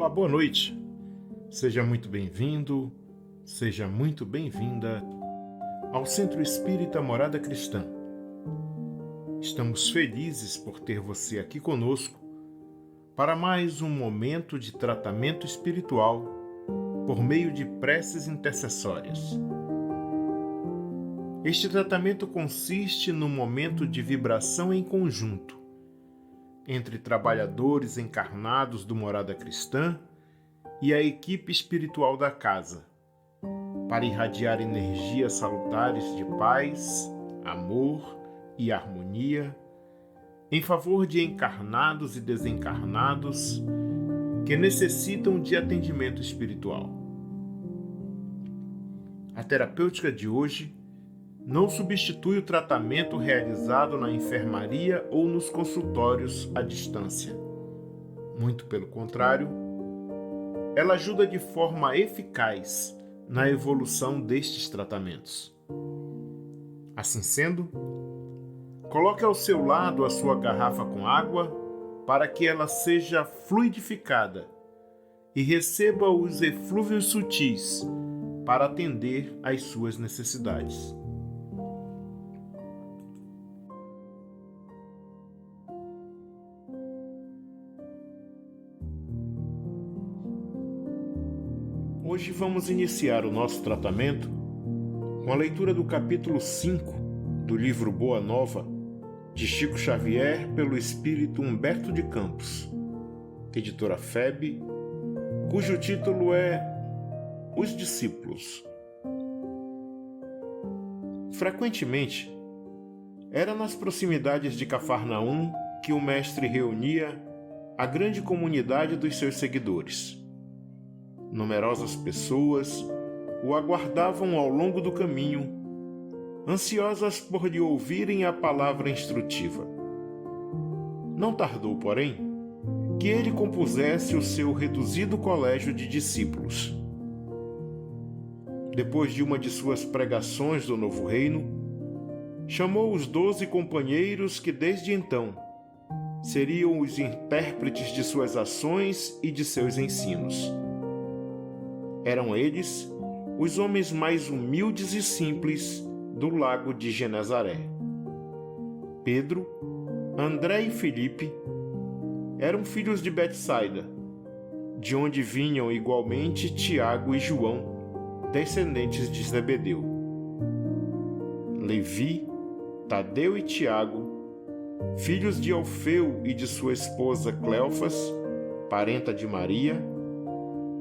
Olá, boa noite. Seja muito bem-vindo, seja muito bem-vinda ao Centro Espírita Morada Cristã. Estamos felizes por ter você aqui conosco para mais um momento de tratamento espiritual por meio de preces intercessórias. Este tratamento consiste num momento de vibração em conjunto entre trabalhadores encarnados do Morada Cristã e a equipe espiritual da casa, para irradiar energias salutares de paz, amor e harmonia em favor de encarnados e desencarnados que necessitam de atendimento espiritual. A terapêutica de hoje não substitui o tratamento realizado na enfermaria ou nos consultórios à distância. Muito pelo contrário, ela ajuda de forma eficaz na evolução destes tratamentos. Assim sendo, coloque ao seu lado a sua garrafa com água para que ela seja fluidificada e receba os eflúvios sutis para atender às suas necessidades. Hoje vamos iniciar o nosso tratamento com a leitura do capítulo 5 do livro Boa Nova, de Chico Xavier, pelo espírito Humberto de Campos, editora FEB, cujo título é Os Discípulos. Frequentemente, era nas proximidades de Cafarnaum que o mestre reunia a grande comunidade dos seus seguidores. Numerosas pessoas o aguardavam ao longo do caminho, ansiosas por lhe ouvirem a palavra instrutiva. Não tardou, porém, que ele compusesse o seu reduzido colégio de discípulos. Depois de uma de suas pregações do novo reino, chamou os 12 companheiros que desde então seriam os intérpretes de suas ações e de seus ensinos. Eram eles os homens mais humildes e simples do lago de Genezaré. Pedro, André e Filipe eram filhos de Betsaida, de onde vinham igualmente Tiago e João, descendentes de Zebedeu. Levi, Tadeu e Tiago, filhos de Alfeu e de sua esposa Cleofas, parenta de Maria,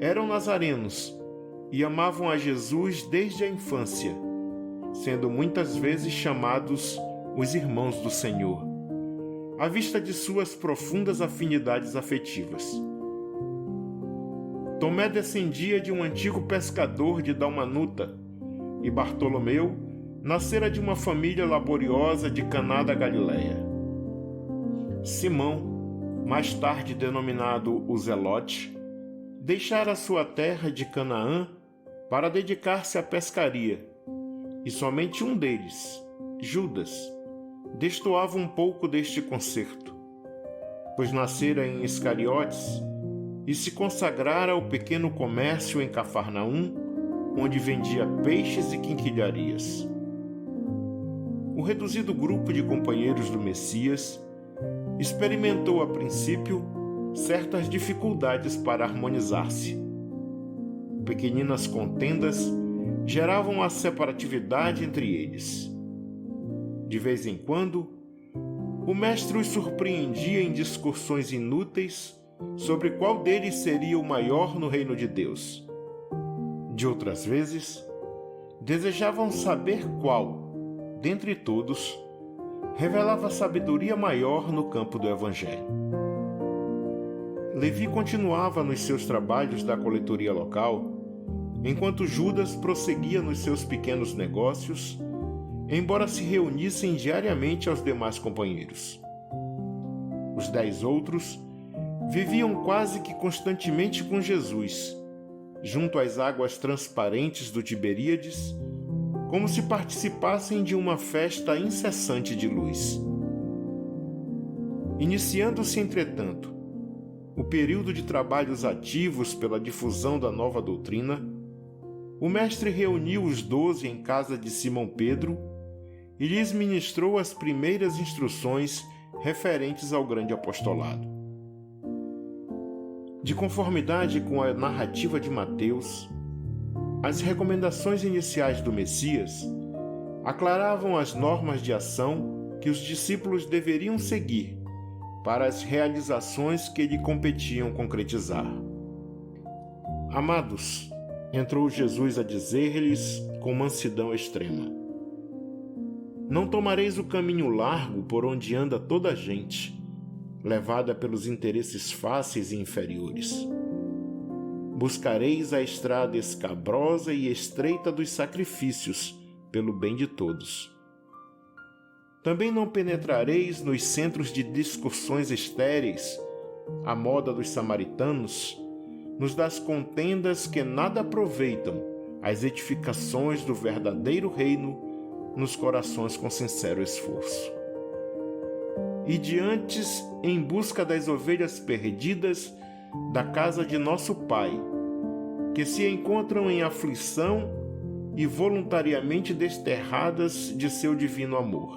eram nazarenos e amavam a Jesus desde a infância, sendo muitas vezes chamados os irmãos do Senhor, à vista de suas profundas afinidades afetivas. Tomé descendia de um antigo pescador de Dalmanuta, e Bartolomeu nascera de uma família laboriosa de Caná da Galileia. Simão, mais tarde denominado o Zelote, deixara sua terra de Canaã para dedicar-se à pescaria, e somente um deles, Judas, destoava um pouco deste concerto, pois nascera em Iscariotes e se consagrara ao pequeno comércio em Cafarnaum, onde vendia peixes e quinquilharias. O reduzido grupo de companheiros do Messias experimentou a princípio certas dificuldades para harmonizar-se. Pequeninas contendas geravam a separatividade entre eles. De vez em quando, o mestre os surpreendia em discussões inúteis sobre qual deles seria o maior no reino de Deus. De outras vezes, desejavam saber qual, dentre todos, revelava sabedoria maior no campo do Evangelho. Levi continuava nos seus trabalhos da coletoria local, enquanto Judas prosseguia nos seus pequenos negócios, embora se reunissem diariamente aos demais companheiros. Os 10 outros viviam quase que constantemente com Jesus, junto às águas transparentes do Tiberíades, como se participassem de uma festa incessante de luz. Iniciando-se, entretanto, o período de trabalhos ativos pela difusão da nova doutrina, o mestre reuniu os 12 em casa de Simão Pedro e lhes ministrou as primeiras instruções referentes ao grande apostolado. De conformidade com a narrativa de Mateus, as recomendações iniciais do Messias aclaravam as normas de ação que os discípulos deveriam seguir para as realizações que lhe competiam concretizar. Amados, entrou Jesus a dizer-lhes com mansidão extrema: não tomareis o caminho largo por onde anda toda a gente, levada pelos interesses fáceis e inferiores. Buscareis a estrada escabrosa e estreita dos sacrifícios, pelo bem de todos. Também não penetrareis nos centros de discussões estéreis, à moda dos samaritanos, nos das contendas que nada aproveitam às edificações do verdadeiro reino nos corações com sincero esforço. E diantes, em busca das ovelhas perdidas da casa de nosso Pai, que se encontram em aflição e voluntariamente desterradas de seu divino amor.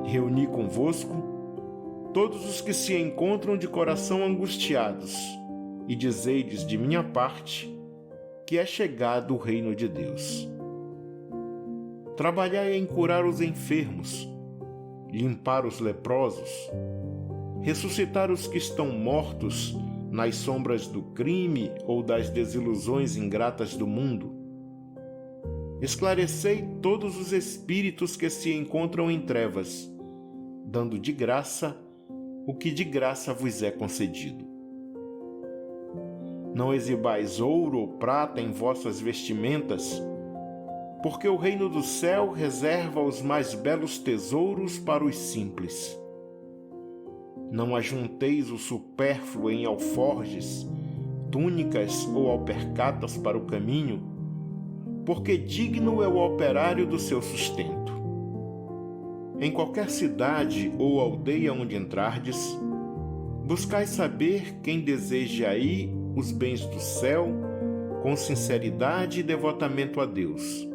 Reuni convosco todos os que se encontram de coração angustiados, e dizei-lhes de minha parte que é chegado o reino de Deus. Trabalhai em curar os enfermos, limpar os leprosos, ressuscitar os que estão mortos nas sombras do crime ou das desilusões ingratas do mundo. Esclarecei todos os espíritos que se encontram em trevas, dando de graça o que de graça vos é concedido. Não exibais ouro ou prata em vossas vestimentas, porque o reino do céu reserva os mais belos tesouros para os simples. Não ajunteis o supérfluo em alforjes, túnicas ou alpercatas para o caminho, porque digno é o operário do seu sustento. Em qualquer cidade ou aldeia onde entrardes, buscai saber quem deseja aí os bens do céu com sinceridade e devotamento a Deus,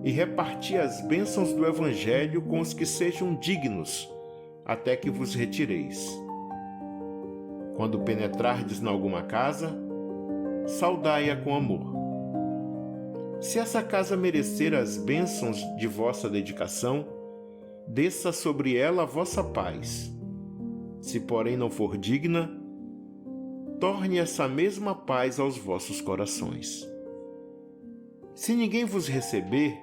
e reparti as bênçãos do Evangelho com os que sejam dignos, até que vos retireis. Quando penetrardes em alguma casa, saudai-a com amor. Se essa casa merecer as bênçãos de vossa dedicação, desça sobre ela a vossa paz. Se, porém, não for digna, torne essa mesma paz aos vossos corações. Se ninguém vos receber,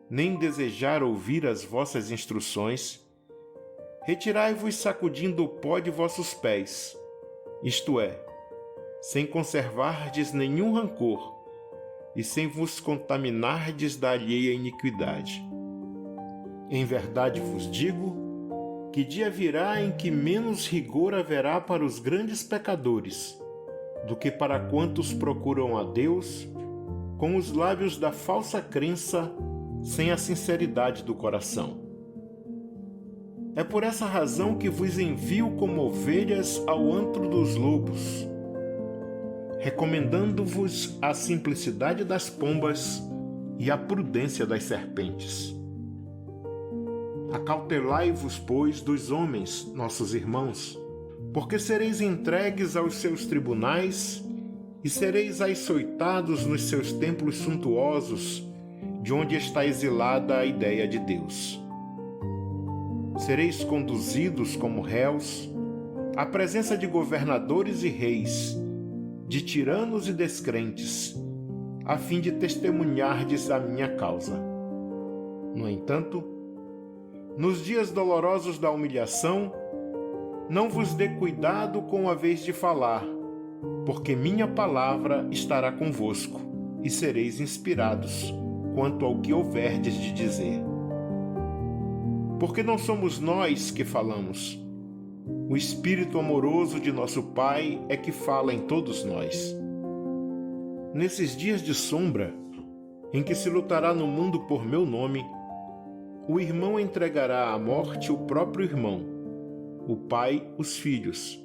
nem desejar ouvir as vossas instruções, retirai-vos sacudindo o pó de vossos pés, isto é, sem conservardes nenhum rancor e sem vos contaminardes da alheia iniquidade. Em verdade vos digo que dia virá em que menos rigor haverá para os grandes pecadores do que para quantos procuram a Deus com os lábios da falsa crença sem a sinceridade do coração. É por essa razão que vos envio como ovelhas ao antro dos lobos, recomendando-vos a simplicidade das pombas e a prudência das serpentes. Acautelai-vos, pois, dos homens, nossos irmãos, porque sereis entregues aos seus tribunais e sereis açoitados nos seus templos suntuosos, de onde está exilada a ideia de Deus. Sereis conduzidos como réus à presença de governadores e reis, de tiranos e descrentes, a fim de testemunhardes a minha causa. No entanto, nos dias dolorosos da humilhação, não vos dê cuidado com a vez de falar, porque minha palavra estará convosco, e sereis inspirados quanto ao que houverdes de dizer. Porque não somos nós que falamos, o Espírito amoroso de nosso Pai é que fala em todos nós. Nesses dias de sombra, em que se lutará no mundo por meu nome, o irmão entregará à morte o próprio irmão, o pai os filhos,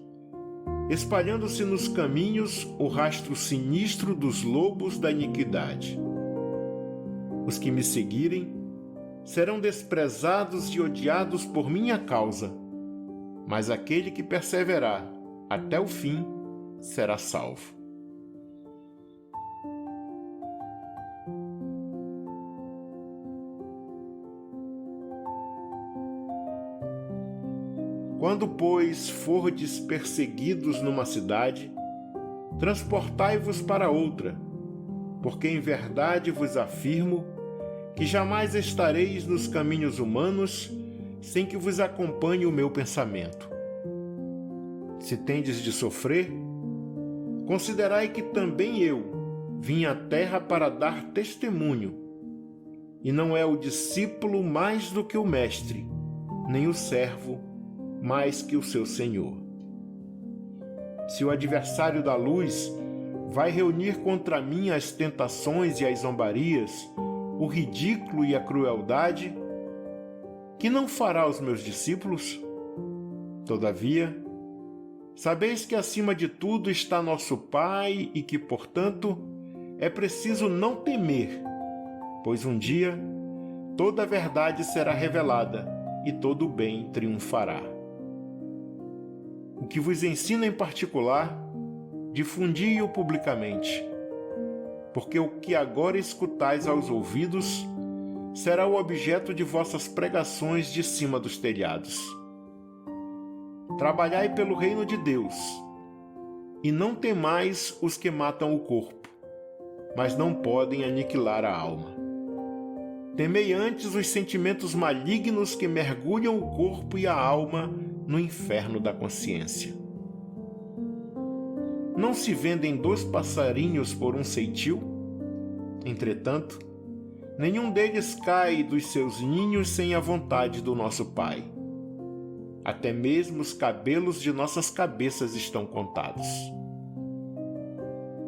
espalhando-se nos caminhos o rastro sinistro dos lobos da iniquidade. Os que me seguirem serão desprezados e odiados por minha causa, mas aquele que perseverar até o fim será salvo. Quando, pois, fordes perseguidos numa cidade, transportai-vos para outra, porque em verdade vos afirmo que jamais estareis nos caminhos humanos sem que vos acompanhe o meu pensamento. Se tendes de sofrer, considerai que também eu vim à terra para dar testemunho, e não é o discípulo mais do que o mestre, nem o servo mais que o seu senhor. Se o adversário da luz vai reunir contra mim as tentações e as zombarias, o ridículo e a crueldade, que não fará aos meus discípulos? Todavia, sabeis que acima de tudo está nosso Pai e que, portanto, é preciso não temer, pois um dia toda a verdade será revelada e todo o bem triunfará. O que vos ensino em particular, difundi-o publicamente, porque o que agora escutais aos ouvidos será o objeto de vossas pregações de cima dos telhados. Trabalhai pelo reino de Deus, e não temais os que matam o corpo, mas não podem aniquilar a alma. Temei antes os sentimentos malignos que mergulham o corpo e a alma no inferno da consciência. Não se vendem 2 passarinhos por um ceitil? Entretanto, nenhum deles cai dos seus ninhos sem a vontade do nosso Pai. Até mesmo os cabelos de nossas cabeças estão contados.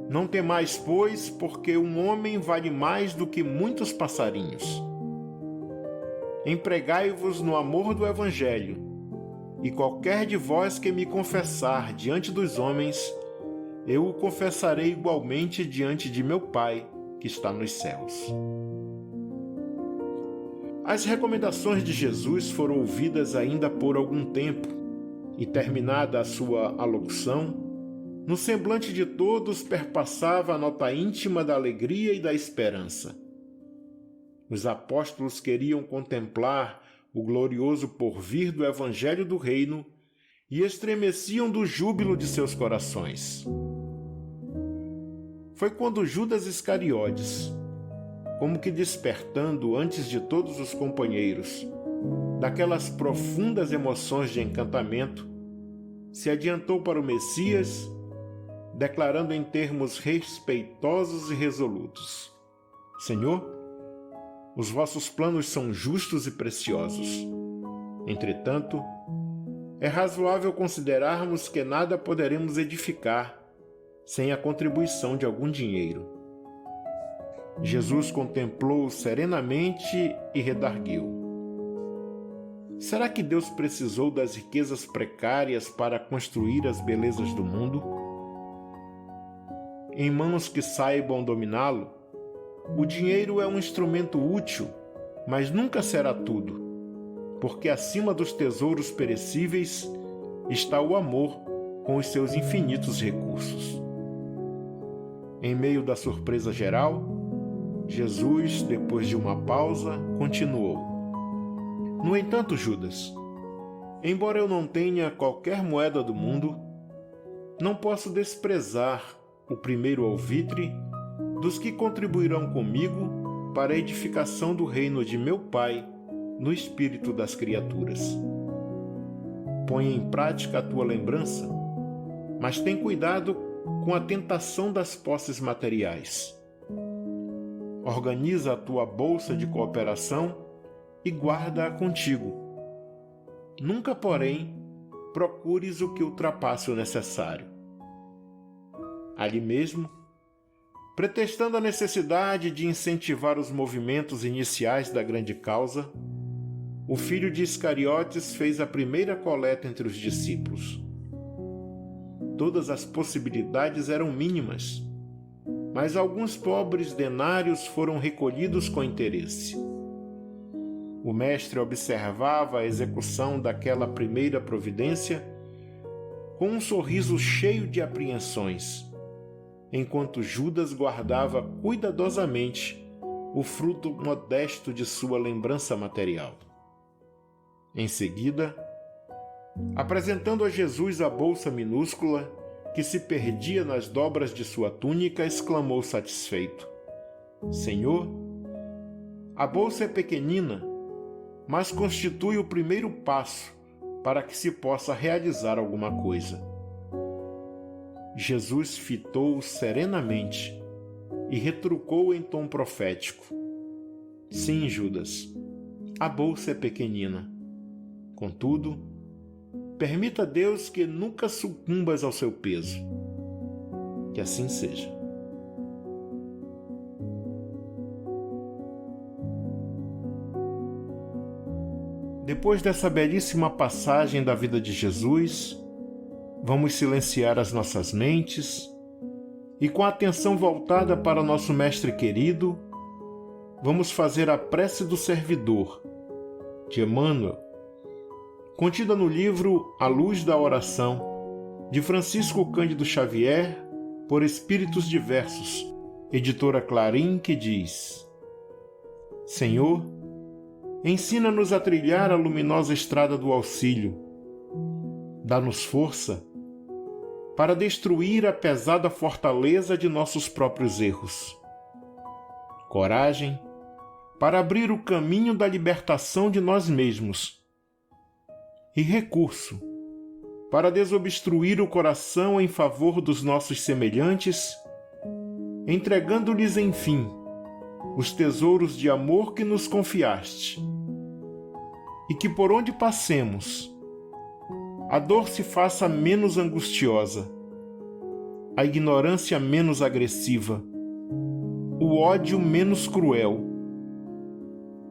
Não temais, pois, porque um homem vale mais do que muitos passarinhos. Empregai-vos no amor do Evangelho, e qualquer de vós que me confessar diante dos homens, eu o confessarei igualmente diante de meu Pai, que está nos céus. As recomendações de Jesus foram ouvidas ainda por algum tempo, e terminada a sua alocução, no semblante de todos perpassava a nota íntima da alegria e da esperança. Os apóstolos queriam contemplar o glorioso porvir do Evangelho do Reino e estremeciam do júbilo de seus corações. Foi quando Judas Iscariotes, como que despertando antes de todos os companheiros daquelas profundas emoções de encantamento, se adiantou para o Messias, declarando em termos respeitosos e resolutos: Senhor, os vossos planos são justos e preciosos. Entretanto, é razoável considerarmos que nada poderemos edificar sem a contribuição de algum dinheiro. Jesus contemplou serenamente e redarguiu: Será que Deus precisou das riquezas precárias para construir as belezas do mundo? Em mãos que saibam dominá-lo, o dinheiro é um instrumento útil, mas nunca será tudo, porque acima dos tesouros perecíveis está o amor com os seus infinitos recursos. Em meio da surpresa geral, Jesus, depois de uma pausa, continuou: No entanto, Judas, embora eu não tenha qualquer moeda do mundo, não posso desprezar o primeiro alvitre dos que contribuirão comigo para a edificação do reino de meu Pai no espírito das criaturas. Ponha em prática a tua lembrança, mas tem cuidado com a tentação das posses materiais. Organiza a tua bolsa de cooperação e guarda-a contigo. Nunca, porém, procures o que ultrapasse o necessário. Ali mesmo, pretextando a necessidade de incentivar os movimentos iniciais da grande causa, o filho de Iscariotes fez a primeira coleta entre os discípulos. Todas as possibilidades eram mínimas, mas alguns pobres denários foram recolhidos com interesse. O mestre observava a execução daquela primeira providência com um sorriso cheio de apreensões, enquanto Judas guardava cuidadosamente o fruto modesto de sua lembrança material. Em seguida, apresentando a Jesus a bolsa minúscula que se perdia nas dobras de sua túnica, exclamou satisfeito: Senhor, a bolsa é pequenina, mas constitui o primeiro passo para que se possa realizar alguma coisa. Jesus fitou-o serenamente e retrucou em tom profético: Sim, Judas, a bolsa é pequenina. Contudo, permita a Deus que nunca sucumbas ao seu peso. Que assim seja. Depois dessa belíssima passagem da vida de Jesus, vamos silenciar as nossas mentes e, com a atenção voltada para nosso Mestre querido, vamos fazer a prece do servidor, de Emmanuel, contida no livro A Luz da Oração, de Francisco Cândido Xavier, por Espíritos Diversos, editora Clarim, que diz: Senhor, ensina-nos a trilhar a luminosa estrada do auxílio. Dá-nos força para destruir a pesada fortaleza de nossos próprios erros. Coragem para abrir o caminho da libertação de nós mesmos. E recurso para desobstruir o coração em favor dos nossos semelhantes, entregando-lhes, enfim, os tesouros de amor que nos confiaste, e que por onde passemos, a dor se faça menos angustiosa, a ignorância menos agressiva, o ódio menos cruel,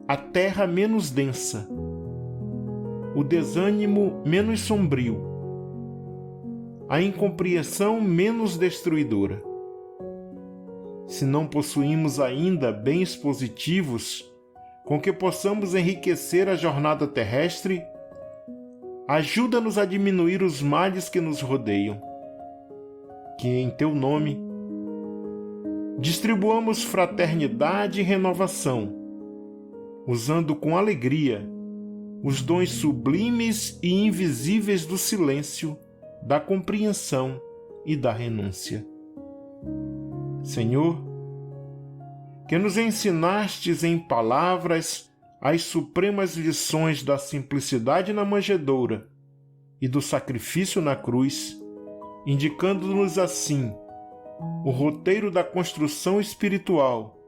a terra menos densa, o desânimo menos sombrio, a incompreensão menos destruidora. Se não possuímos ainda bens positivos com que possamos enriquecer a jornada terrestre, ajuda-nos a diminuir os males que nos rodeiam. Que em teu nome distribuamos fraternidade e renovação, usando com alegria os dons sublimes e invisíveis do silêncio, da compreensão e da renúncia. Senhor, que nos ensinastes em palavras as supremas lições da simplicidade na manjedoura e do sacrifício na cruz, indicando-nos assim o roteiro da construção espiritual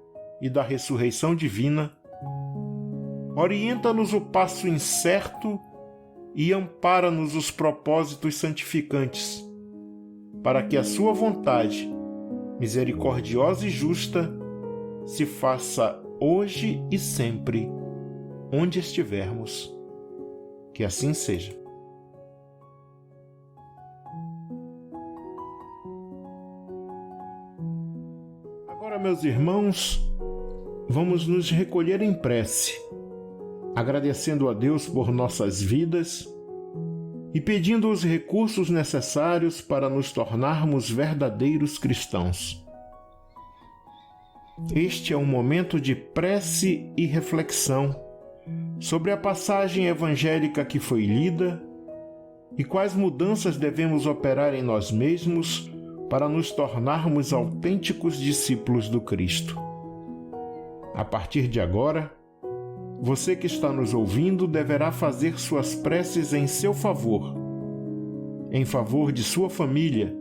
e da ressurreição divina, orienta-nos o passo incerto e ampara-nos os propósitos santificantes, para que a sua vontade, misericordiosa e justa, se faça hoje e sempre, onde estivermos. Que assim seja. Agora, meus irmãos, vamos nos recolher em prece, agradecendo a Deus por nossas vidas e pedindo os recursos necessários para nos tornarmos verdadeiros cristãos. Este é um momento de prece e reflexão sobre a passagem evangélica que foi lida e quais mudanças devemos operar em nós mesmos para nos tornarmos autênticos discípulos do Cristo. A partir de agora, você que está nos ouvindo deverá fazer suas preces em seu favor, em favor de sua família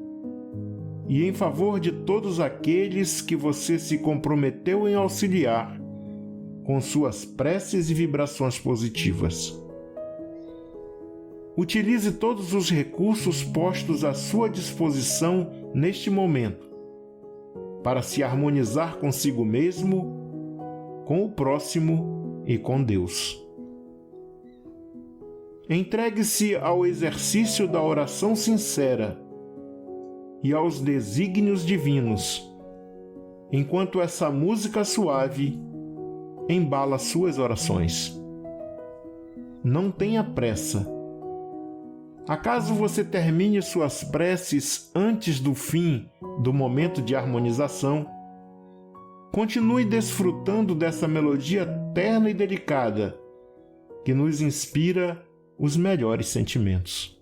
e em favor de todos aqueles que você se comprometeu em auxiliar com suas preces e vibrações positivas. Utilize todos os recursos postos à sua disposição neste momento para se harmonizar consigo mesmo, com o próximo e com Deus. Entregue-se ao exercício da oração sincera, e aos desígnios divinos, enquanto essa música suave embala suas orações. Não tenha pressa. Acaso você termine suas preces antes do fim do momento de harmonização, continue desfrutando dessa melodia terna e delicada que nos inspira os melhores sentimentos.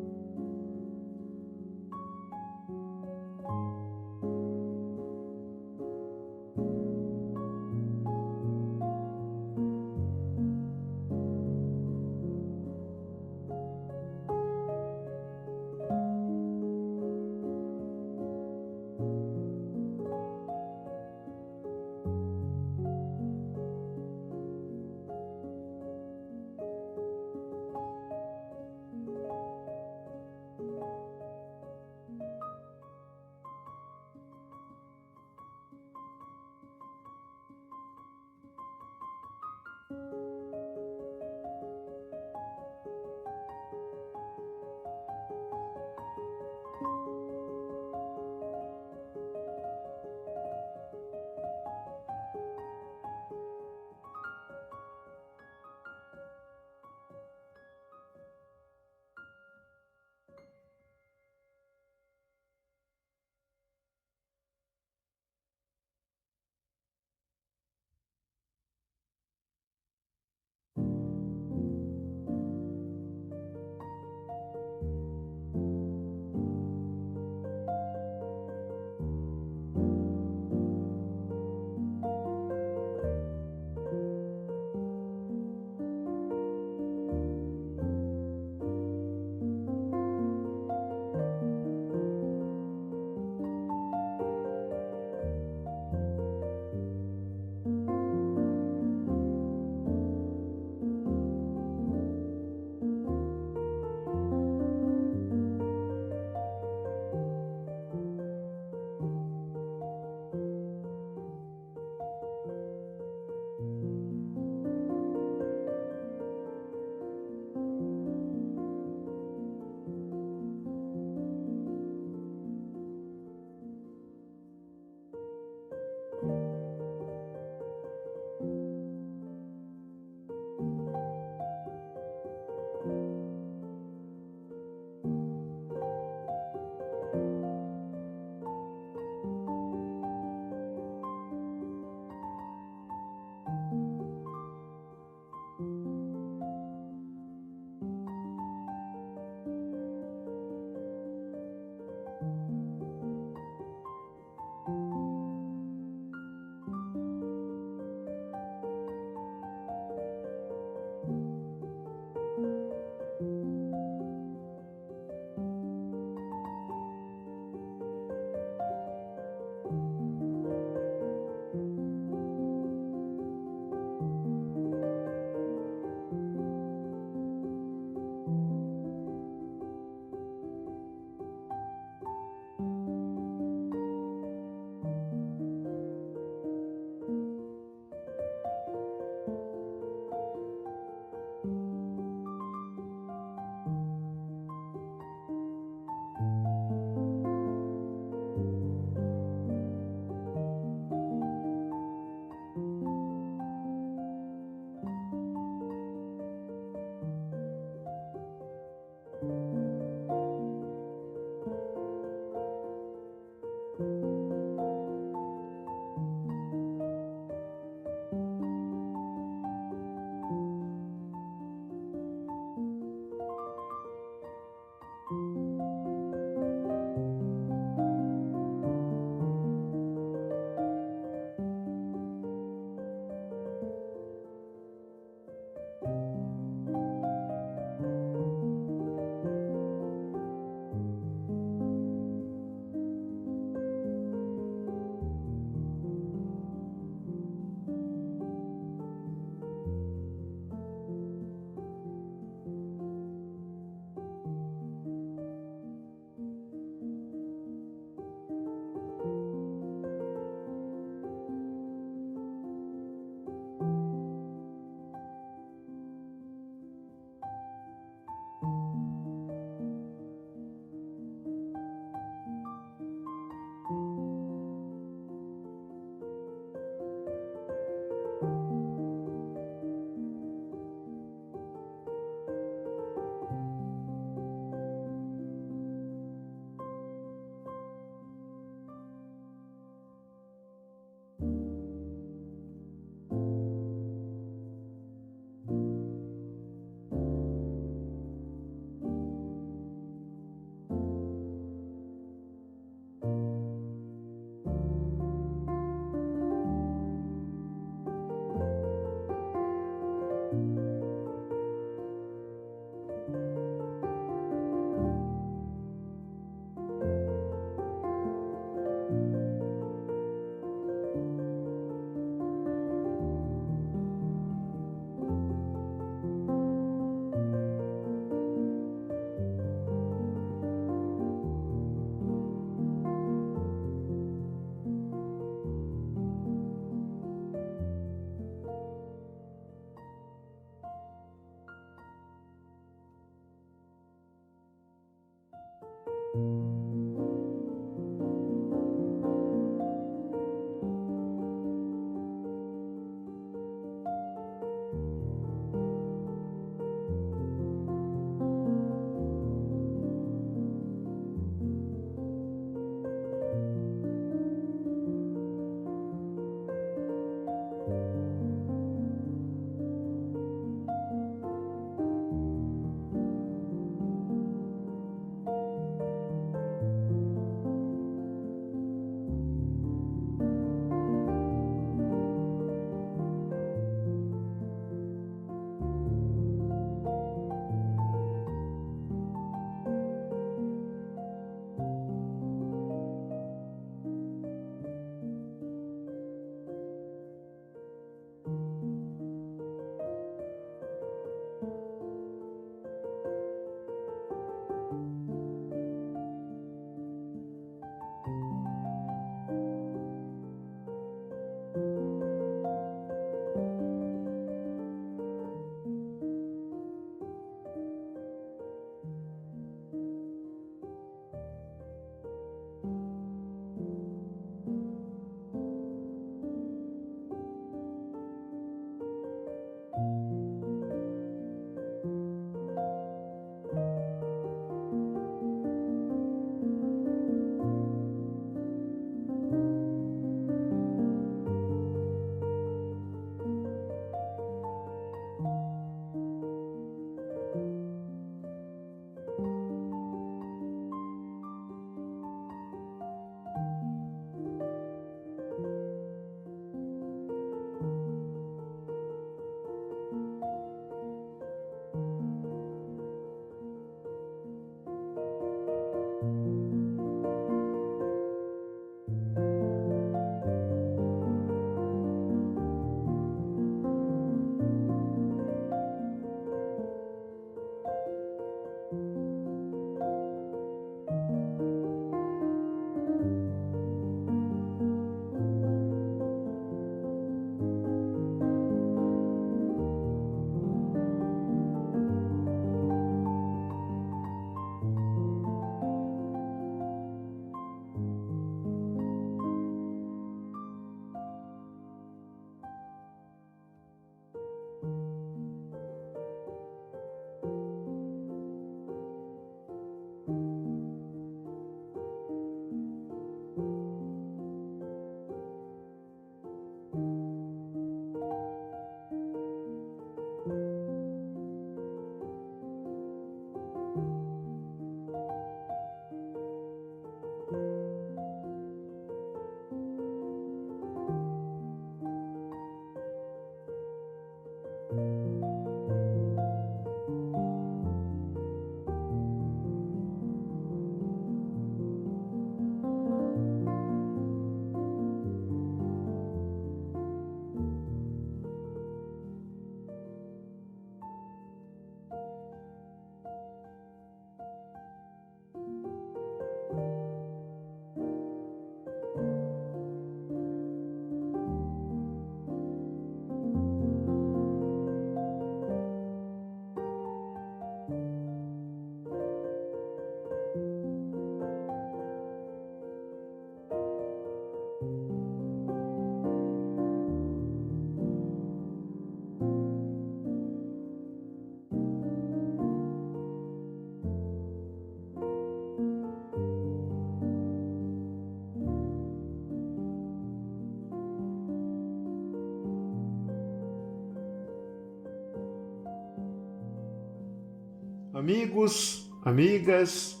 Amigos, amigas,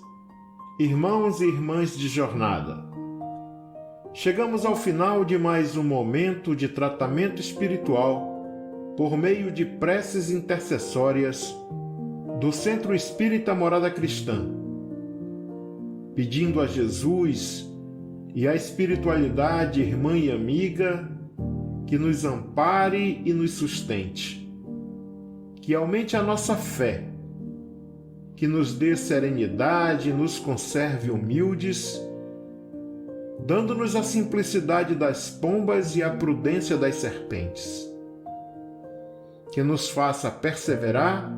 irmãos e irmãs de jornada, chegamos ao final de mais um momento de tratamento espiritual por meio de preces intercessórias do Centro Espírita Morada Cristã, pedindo a Jesus e à espiritualidade irmã e amiga que nos ampare e nos sustente, que aumente a nossa fé, que nos dê serenidade e nos conserve humildes, dando-nos a simplicidade das pombas e a prudência das serpentes, que nos faça perseverar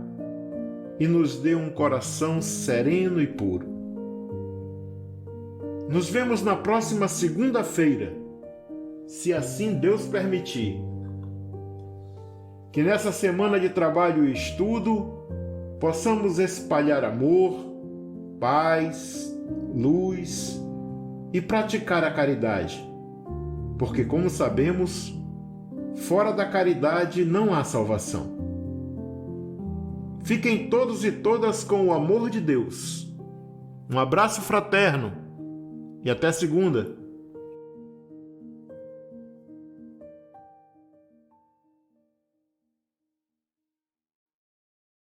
e nos dê um coração sereno e puro. Nos vemos na próxima segunda-feira, se assim Deus permitir. Que nessa semana de trabalho e estudo possamos espalhar amor, paz, luz e praticar a caridade, porque, como sabemos, fora da caridade não há salvação. Fiquem todos e todas com o amor de Deus. Um abraço fraterno e até segunda.